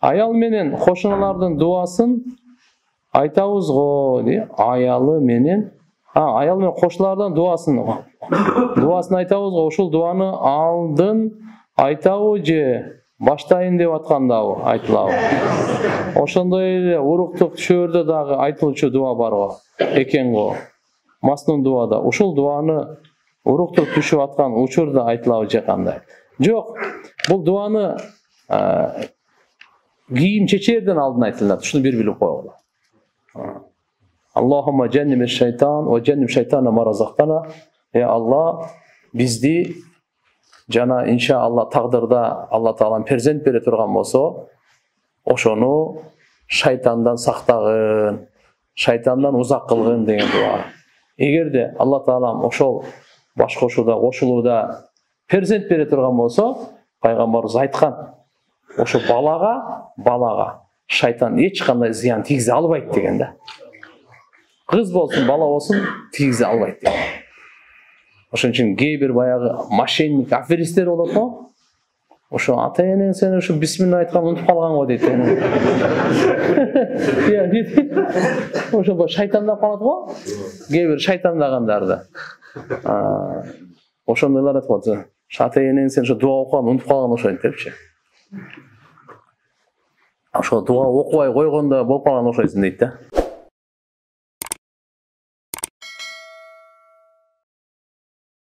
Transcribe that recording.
Аял менен кошуналардын дуасын айтабыз го дейт. Аял менен кошулардан дуасын айтабыз го. Ушул дуаны алдын айтабы же баштайын деп аткандабы айтылабы. Ошондой эле уруктук түшөөрдө дагы айтылчу дуа бар го экен го. Маснун дуада. Ушул дуаны уруктук түшүп аткан учурда айтылабы же кандай? Жок. Бул дуаны кийим чечерден алдын айтылат. Ушуну бир билип койгула. Аллахумма джанниб шайтан ва джанниб шайтана ма разактана. Алла бизди жана иншаалла тагдырда Алла Таалам перзент бере турган болсо, ошону шайтандан сактагын, шайтандан узак кылгын деген дуа. Эгерде Алла Таалам ошол баш кошууда перзент бере турган болсо, пайгамбарыбыз айткан, ошо балага шайтан эч кандай зыян тийгизе албайт деген да. Кыз болсун, бала болсун, тийгизе албайт деген. Ошон үчүн кээ бир баягы мошенник, аферисттер болот го. Ошо ата-энең сен ошо бисмилла айткан унутуп калган го дейт. Ошо шайтандап калат го. Кээ бир шайтандагандарды. Ошондойлор айтып атат. Ата-энең сен ошо дуа окуган унутуп калган ошойт депчи. Ошо дуа окубай койгондо болуп калган окшойсуң дейт да.